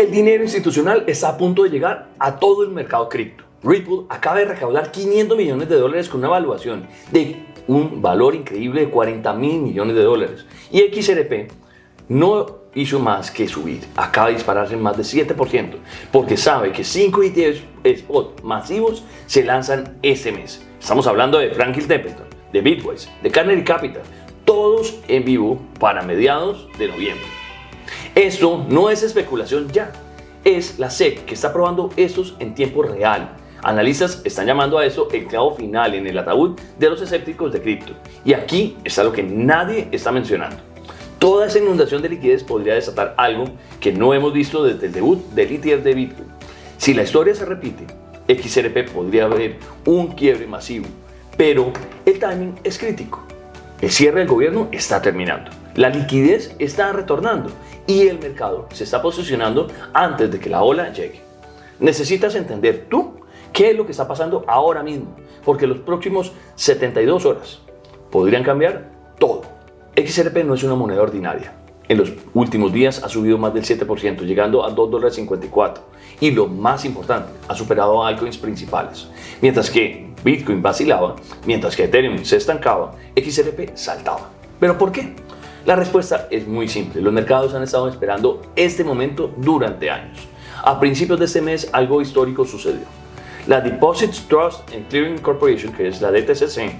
El dinero institucional está a punto de llegar a todo el mercado cripto. Ripple acaba de recaudar $500 millones con una evaluación de un valor increíble de $40 mil millones. Y XRP no hizo más que subir, acaba de dispararse en más de 7%, porque sabe que 5 ETFs spot masivos se lanzan este mes. Estamos hablando de Franklin Templeton, de Bitwise, de Canary Capital, todos en vivo para mediados de noviembre. Esto no es especulación ya, es la SEC que está probando estos en tiempo real. Analistas están llamando a eso el clavo final en el ataúd de los escépticos de cripto. Y aquí está lo que nadie está mencionando. Toda esa inundación de liquidez podría desatar algo que no hemos visto desde el debut del ETF de Bitcoin. Si la historia se repite, XRP podría haber un quiebre masivo, pero el timing es crítico. El cierre del gobierno está terminando, la liquidez está retornando y el mercado se está posicionando antes de que la ola llegue. Necesitas entender tú qué es lo que está pasando ahora mismo, porque los próximos 72 horas podrían cambiar todo. XRP no es una moneda ordinaria. En los últimos días ha subido más del 7%, llegando a $2.54. Y lo más importante, ha superado a altcoins principales. Mientras que Bitcoin vacilaba, mientras que Ethereum se estancaba, XRP saltaba. ¿Pero por qué? La respuesta es muy simple. Los mercados han estado esperando este momento durante años. A principios de este mes algo histórico sucedió. La Deposits Trust and Clearing Corporation, que es la DTCC,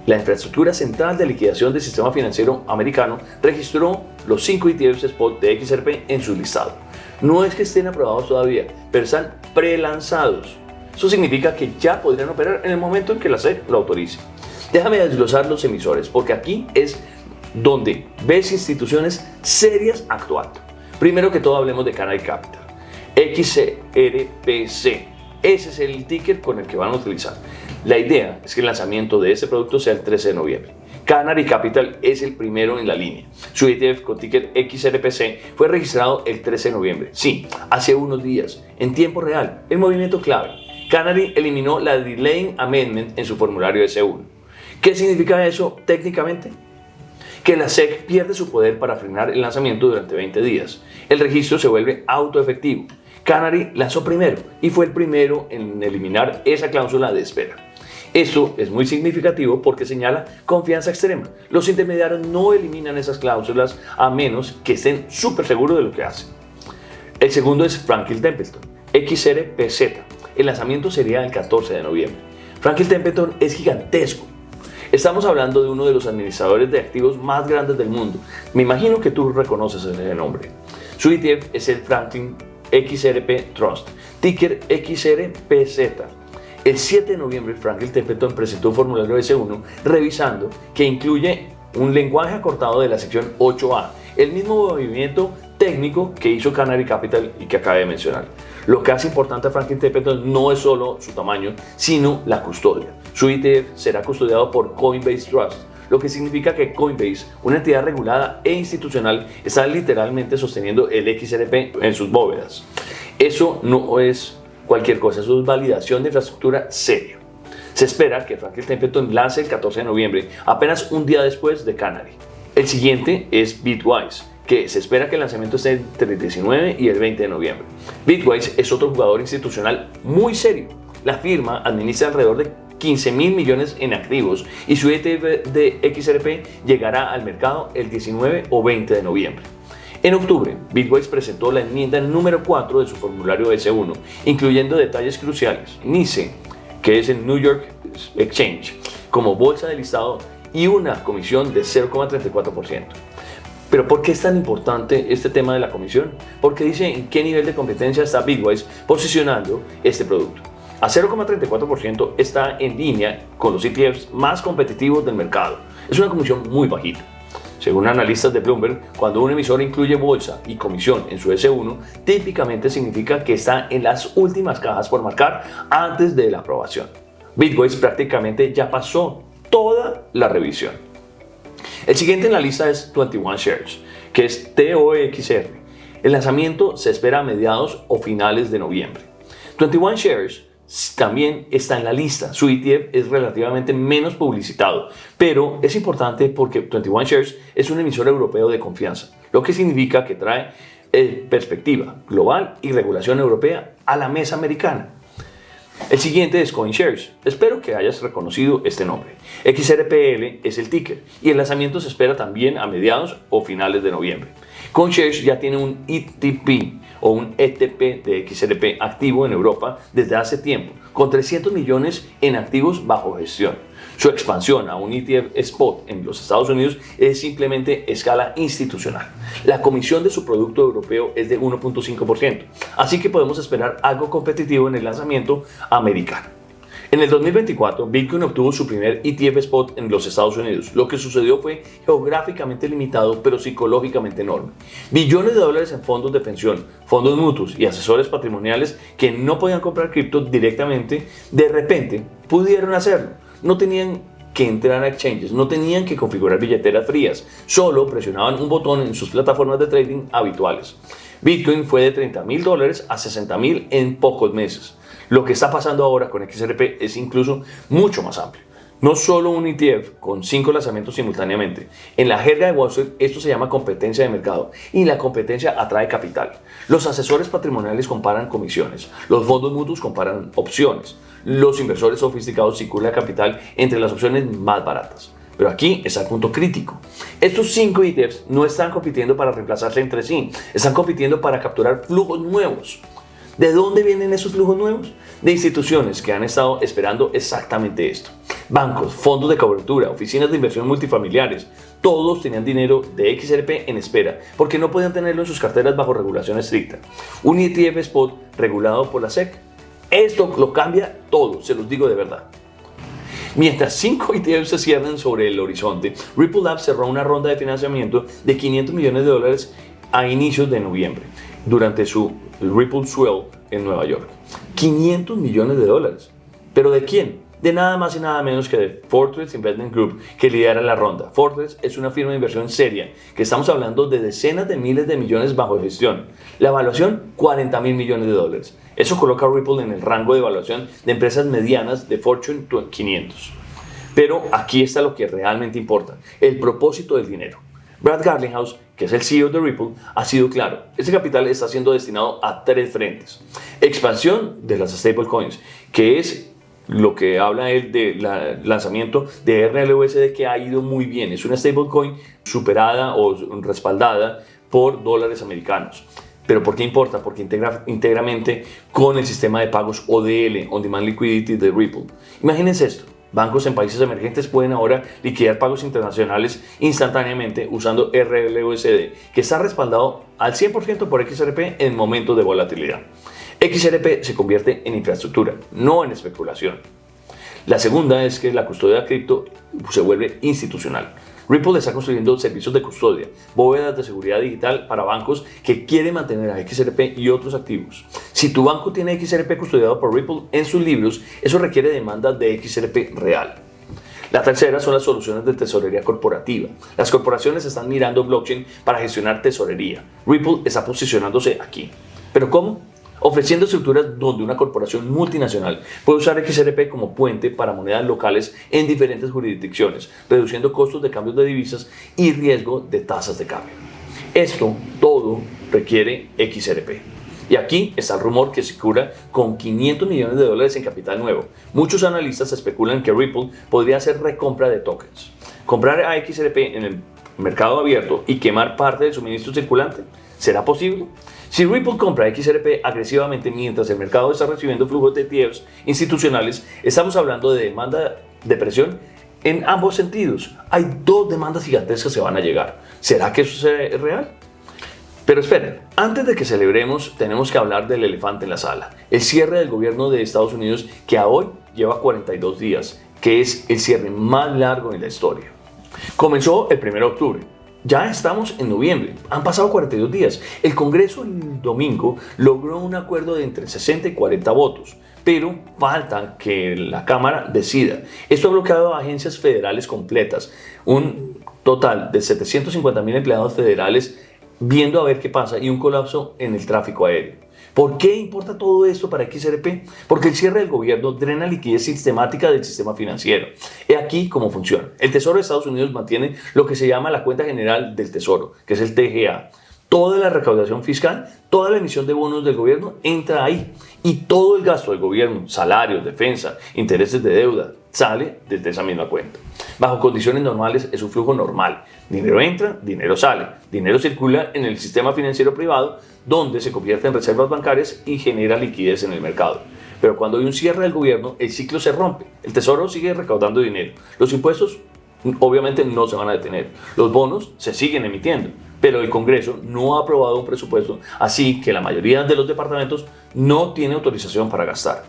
la infraestructura central de liquidación del sistema financiero americano, registró los 5 ETFs spot de XRP en su listado. No es que estén aprobados todavía, pero están prelanzados. Eso significa que ya podrían operar en el momento en que la SEC lo autorice. Déjame desglosar los emisores, porque aquí es donde ves instituciones serias actuando. Primero que todo hablemos de Canary Capital, XRPC. Ese es el ticker con el que van a utilizar. La idea es que el lanzamiento de este producto sea el 13 de noviembre. Canary Capital es el primero en la línea. Su ETF con ticker XRPC fue registrado el 13 de noviembre. Sí, hace unos días, en tiempo real, el movimiento clave. Canary eliminó la Delaying Amendment en su formulario S1. ¿Qué significa eso técnicamente? Que la SEC pierde su poder para frenar el lanzamiento durante 20 días. El registro se vuelve autoefectivo. Canary lanzó primero y fue el primero en eliminar esa cláusula de espera. Esto es muy significativo porque señala confianza extrema. Los intermediarios no eliminan esas cláusulas a menos que estén súper seguros de lo que hacen. El segundo es Franklin Templeton, XRPZ. El lanzamiento sería el 14 de noviembre. Franklin Templeton es gigantesco. Estamos hablando de uno de los administradores de activos más grandes del mundo. Me imagino que tú reconoces ese nombre. Su ETF es el Franklin XRP Trust, ticker XRPZ. El 7 de noviembre, Franklin Templeton presentó un formulario S1 revisando que incluye un lenguaje acortado de la sección 8A, el mismo movimiento técnico que hizo Canary Capital y que acabé de mencionar. Lo que hace importante a Franklin Templeton no es solo su tamaño, sino la custodia. Su ETF será custodiado por Coinbase Trust, lo que significa que Coinbase, una entidad regulada e institucional, está literalmente sosteniendo el XRP en sus bóvedas. Eso no es cualquier cosa, eso es validación de infraestructura seria. Se espera que Franklin Templeton lance el 14 de noviembre, apenas un día después de Canary. El siguiente es Bitwise, que se espera que el lanzamiento esté entre el 19 y el 20 de noviembre. Bitwise es otro jugador institucional muy serio. La firma administra alrededor de 15 mil millones en activos y su ETF de XRP llegará al mercado el 19 o 20 de noviembre. En octubre, Bitwise presentó la enmienda número 4 de su formulario S1, incluyendo detalles cruciales. NYSE, que es el New York Exchange, como bolsa de listado y una comisión de 0,34%. Pero ¿por qué es tan importante este tema de la comisión? Porque dice en qué nivel de competencia está Bitwise posicionando este producto. A 0,34% está en línea con los ETFs más competitivos del mercado. Es una comisión muy bajita. Según analistas de Bloomberg, cuando un emisor incluye bolsa y comisión en su S1, típicamente significa que está en las últimas cajas por marcar antes de la aprobación. Bitwise prácticamente ya pasó toda la revisión. El siguiente en la lista es 21 Shares, que es TOXR. El lanzamiento se espera a mediados o finales de noviembre. 21 Shares también está en la lista. Su ETF es relativamente menos publicitado, pero es importante porque 21 Shares es un emisor europeo de confianza, lo que significa que trae perspectiva global y regulación europea a la mesa americana. El siguiente es CoinShares. Espero que hayas reconocido este nombre. XRPL es el ticker y el lanzamiento se espera también a mediados o finales de noviembre. CoinShares ya tiene un ETP o un ETP de XRP activo en Europa desde hace tiempo, con 300 millones en activos bajo gestión. Su expansión a un ETF spot en los Estados Unidos es simplemente escala institucional. La comisión de su producto europeo es de 1.5%, así que podemos esperar algo competitivo en el lanzamiento americano. En el 2024, Bitcoin obtuvo su primer ETF spot en los Estados Unidos. Lo que sucedió fue geográficamente limitado, pero psicológicamente enorme. Billones de dólares en fondos de pensión, fondos mutuos y asesores patrimoniales que no podían comprar cripto directamente, de repente pudieron hacerlo. No tenían que entrar a exchanges, no tenían que configurar billeteras frías, solo presionaban un botón en sus plataformas de trading habituales. Bitcoin fue de $30,000 a $60,000 en pocos meses. Lo que está pasando ahora con XRP es incluso mucho más amplio. No solo un ETF con 5 lanzamientos simultáneamente. En la jerga de Wall Street esto se llama competencia de mercado y la competencia atrae capital. Los asesores patrimoniales comparan comisiones, los fondos mutuos comparan opciones, los inversores sofisticados circulan capital entre las opciones más baratas. Pero aquí está el punto crítico. Estos 5 ETFs no están compitiendo para reemplazarse entre sí, están compitiendo para capturar flujos nuevos. ¿De dónde vienen esos flujos nuevos? De instituciones que han estado esperando exactamente esto. Bancos, fondos de cobertura, oficinas de inversión multifamiliares, todos tenían dinero de XRP en espera porque no podían tenerlo en sus carteras bajo regulación estricta. Un ETF spot regulado por la SEC. Esto lo cambia todo, se los digo de verdad. Mientras 5 ETFs se cierran sobre el horizonte, Ripple Labs cerró una ronda de financiamiento de $500 millones a inicios de noviembre, durante su Ripple Swell en Nueva York. $500 millones. ¿Pero de quién? De nada más y nada menos que de Fortress Investment Group, que lidera la ronda. Fortress es una firma de inversión seria, que estamos hablando de decenas de miles de millones bajo gestión. La evaluación, $40,000 millones. Eso coloca a Ripple en el rango de evaluación de empresas medianas de Fortune 500. Pero aquí está lo que realmente importa, el propósito del dinero. Brad Garlinghouse, que es el CEO de Ripple, ha sido claro. Este capital está siendo destinado a 3 frentes. Expansión de las stablecoins, que es lo que habla él del lanzamiento de RLUSD, que ha ido muy bien. Es una stablecoin superada o respaldada por dólares americanos. ¿Pero por qué importa? Porque integra íntegramente con el sistema de pagos ODL, On Demand Liquidity de Ripple. Imagínense esto. Bancos en países emergentes pueden ahora liquidar pagos internacionales instantáneamente usando RLUSD, que está respaldado al 100% por XRP en momentos de volatilidad. XRP se convierte en infraestructura, no en especulación. La segunda es que la custodia de cripto se vuelve institucional. Ripple está construyendo servicios de custodia, bóvedas de seguridad digital para bancos que quieren mantener a XRP y otros activos. Si tu banco tiene XRP custodiado por Ripple en sus libros, eso requiere demanda de XRP real. La tercera son las soluciones de tesorería corporativa. Las corporaciones están mirando blockchain para gestionar tesorería. Ripple está posicionándose aquí. ¿Pero cómo? Ofreciendo estructuras donde una corporación multinacional puede usar XRP como puente para monedas locales en diferentes jurisdicciones, reduciendo costos de cambios de divisas y riesgo de tasas de cambio. Esto todo requiere XRP. Y aquí está el rumor que se cura con $500 millones en capital nuevo. Muchos analistas especulan que Ripple podría hacer recompra de tokens. Comprar a XRP en el mercado abierto y quemar parte del suministro circulante, ¿será posible? Si Ripple compra XRP agresivamente mientras el mercado está recibiendo flujos de ETFs institucionales, estamos hablando de demanda de presión en ambos sentidos. Hay 2 demandas gigantescas que van a llegar. ¿Será que eso es real? Pero esperen, antes de que celebremos, tenemos que hablar del elefante en la sala. El cierre del gobierno de Estados Unidos, que a hoy lleva 42 días, que es el cierre más largo en la historia. Comenzó el 1 de octubre. Ya estamos en noviembre, han pasado 42 días. El Congreso el domingo logró un acuerdo de entre 60 y 40 votos, pero falta que la Cámara decida. Esto ha bloqueado a agencias federales completas, un total de 750,000 empleados federales viendo a ver qué pasa y un colapso en el tráfico aéreo. ¿Por qué importa todo esto para XRP? Porque el cierre del gobierno drena liquidez sistemática del sistema financiero. He aquí cómo funciona. El Tesoro de Estados Unidos mantiene lo que se llama la cuenta general del Tesoro, que es el TGA. Toda la recaudación fiscal, toda la emisión de bonos del gobierno entra ahí. Y todo el gasto del gobierno, salarios, defensa, intereses de deuda, sale desde esa misma cuenta. Bajo condiciones normales es un flujo normal. Dinero entra, dinero sale. Dinero circula en el sistema financiero privado, donde se convierte en reservas bancarias y genera liquidez en el mercado. Pero cuando hay un cierre del gobierno, el ciclo se rompe. El Tesoro sigue recaudando dinero. Los impuestos obviamente no se van a detener. Los bonos se siguen emitiendo. Pero el Congreso no ha aprobado un presupuesto, así que la mayoría de los departamentos no tiene autorización para gastar.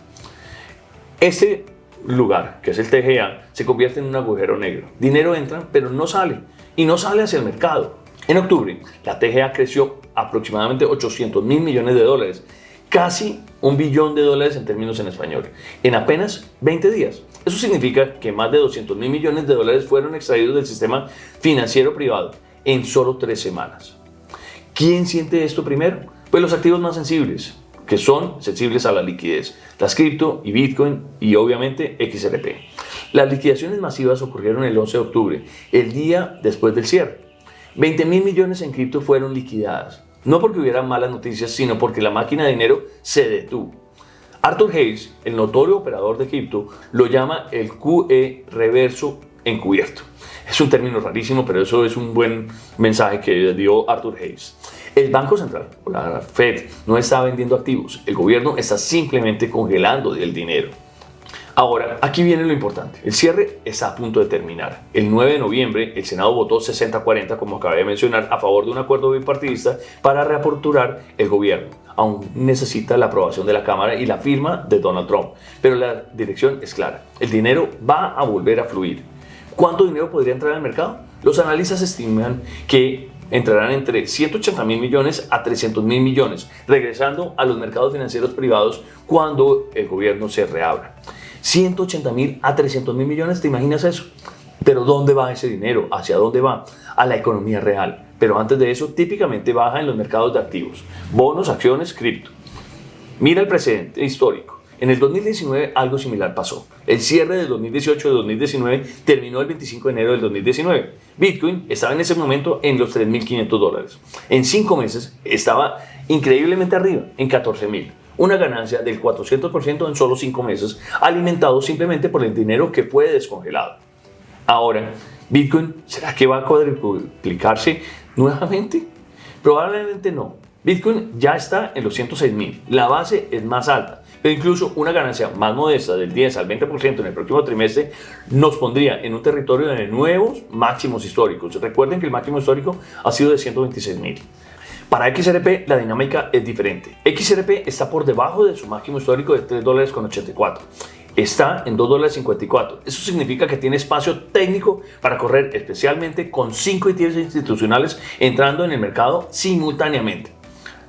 Este lugar, que es el TGA, se convierte en un agujero negro. Dinero entra, pero no sale, y no sale hacia el mercado. En octubre, la TGA creció aproximadamente 800 mil millones de dólares, casi $1 billón en términos en español, en apenas 20 días. Eso significa que más de 200 mil millones de dólares fueron extraídos del sistema financiero privado en solo 3 semanas. ¿Quién siente esto primero? Pues los activos más sensibles, que son sensibles a la liquidez, las cripto y Bitcoin y obviamente XRP. Las liquidaciones masivas ocurrieron el 11 de octubre, el día después del cierre. 20 mil millones en cripto fueron liquidadas, no porque hubiera malas noticias, sino porque la máquina de dinero se detuvo. Arthur Hayes, el notorio operador de cripto, lo llama el QE reverso encubierto. Es un término rarísimo, pero eso es un buen mensaje que dio Arthur Hayes. El Banco Central, o la Fed, no está vendiendo activos. El gobierno está simplemente congelando el dinero. Ahora, aquí viene lo importante. El cierre está a punto de terminar. El 9 de noviembre, el Senado votó 60-40, como acabé de mencionar, a favor de un acuerdo bipartidista para reaperturar el gobierno. Aún necesita la aprobación de la Cámara y la firma de Donald Trump. Pero la dirección es clara. El dinero va a volver a fluir. ¿Cuánto dinero podría entrar al mercado? Los analistas estiman que entrarán entre 180 mil millones a 300 mil millones, regresando a los mercados financieros privados cuando el gobierno se reabra. 180 mil a 300 mil millones, ¿te imaginas eso? Pero ¿dónde va ese dinero? ¿Hacia dónde va? A la economía real. Pero antes de eso, típicamente baja en los mercados de activos, bonos, acciones, cripto. Mira el precedente histórico. En el 2019 algo similar pasó. El cierre del 2018 de 2019 terminó el 25 de enero del 2019. Bitcoin estaba en ese momento en los $3.500. En 5 meses estaba increíblemente arriba, en 14.000. Una ganancia del 400% en solo 5 meses, alimentado simplemente por el dinero que fue descongelado. Ahora, Bitcoin, ¿será que va a cuadruplicarse nuevamente? Probablemente no. Bitcoin ya está en los 106.000. La base es más alta, pero incluso una ganancia más modesta del 10 al 20% en el próximo trimestre nos pondría en un territorio de nuevos máximos históricos. Recuerden que el máximo histórico ha sido de 126.000. Para XRP la dinámica es diferente. XRP está por debajo de su máximo histórico de $3.84. Está en $2.54. Eso significa que tiene espacio técnico para correr, especialmente con 5 ETFs institucionales entrando en el mercado simultáneamente.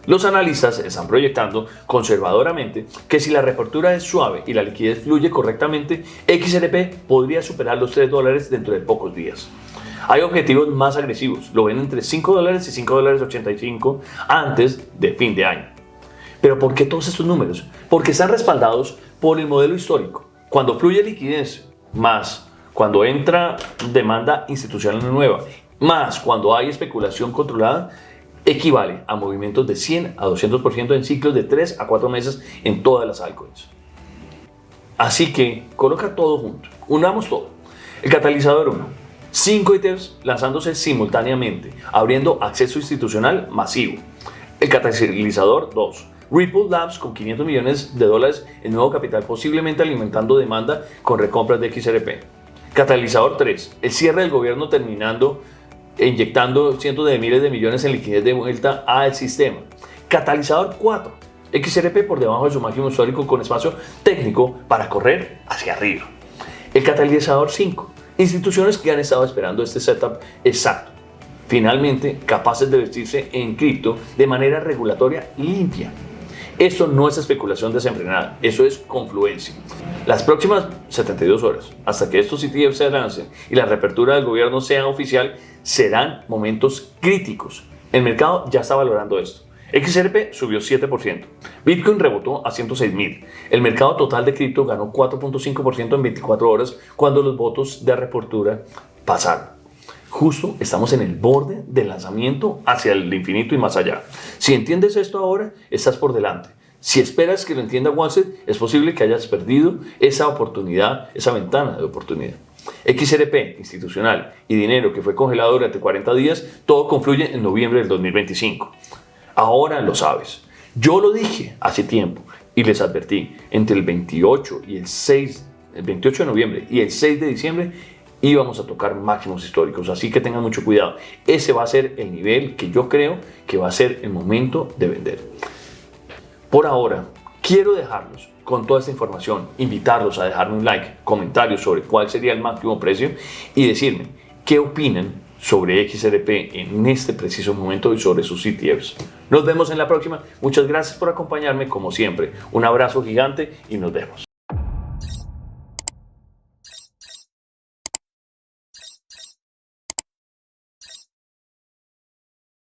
Los analistas están proyectando conservadoramente que si la reapertura es suave y la liquidez fluye correctamente, XRP podría superar los $3 dentro de pocos días. Hay objetivos más agresivos, lo ven entre $5 y $5.85 antes de fin de año. ¿Pero por qué todos estos números? Porque están respaldados por el modelo histórico. Cuando fluye liquidez, más cuando entra demanda institucional nueva, más cuando hay especulación controlada, equivale a movimientos de 100 a 200% en ciclos de 3 a 4 meses en todas las altcoins. Así que coloca todo junto, unamos todo. El catalizador 1, 5 ETFs lanzándose simultáneamente, abriendo acceso institucional masivo. El catalizador 2, Ripple Labs con $500 millones en nuevo capital, posiblemente alimentando demanda con recompras de XRP. Catalizador 3, el cierre del gobierno terminando inyectando cientos de miles de millones en liquidez de vuelta al sistema. Catalizador 4, XRP por debajo de su máximo histórico con espacio técnico para correr hacia arriba. El catalizador 5, instituciones que han estado esperando este setup exacto, finalmente capaces de vestirse en cripto de manera regulatoria limpia. Esto no es especulación desenfrenada, eso es confluencia. Las próximas 72 horas, hasta que estos ETFs se lancen y la reapertura del gobierno sea oficial, serán momentos críticos. El mercado ya está valorando esto. XRP subió 7%. Bitcoin rebotó a 106.000. El mercado total de cripto ganó 4.5% en 24 horas cuando los votos de reapertura pasaron. justo estamos en el borde del lanzamiento hacia el infinito y más allá. Si entiendes esto ahora, estás por delante. Si esperas que lo entienda Wall Street, es posible que hayas perdido esa oportunidad, esa ventana de oportunidad. XRP, institucional y dinero que fue congelado durante 40 días, todo confluye en noviembre del 2025. Ahora lo sabes. Yo lo dije hace tiempo y les advertí, entre el 28 de noviembre y el 6 de diciembre íbamos a tocar máximos históricos, así que tengan mucho cuidado. Ese va a ser el nivel que yo creo que va a ser el momento de vender. Por ahora, quiero dejarlos con toda esta información, invitarlos a dejarme un like, comentarios sobre cuál sería el máximo precio y decirme qué opinan sobre XRP en este preciso momento y sobre sus ETFs. Nos vemos en la próxima. Muchas gracias por acompañarme como siempre. Un abrazo gigante y nos vemos.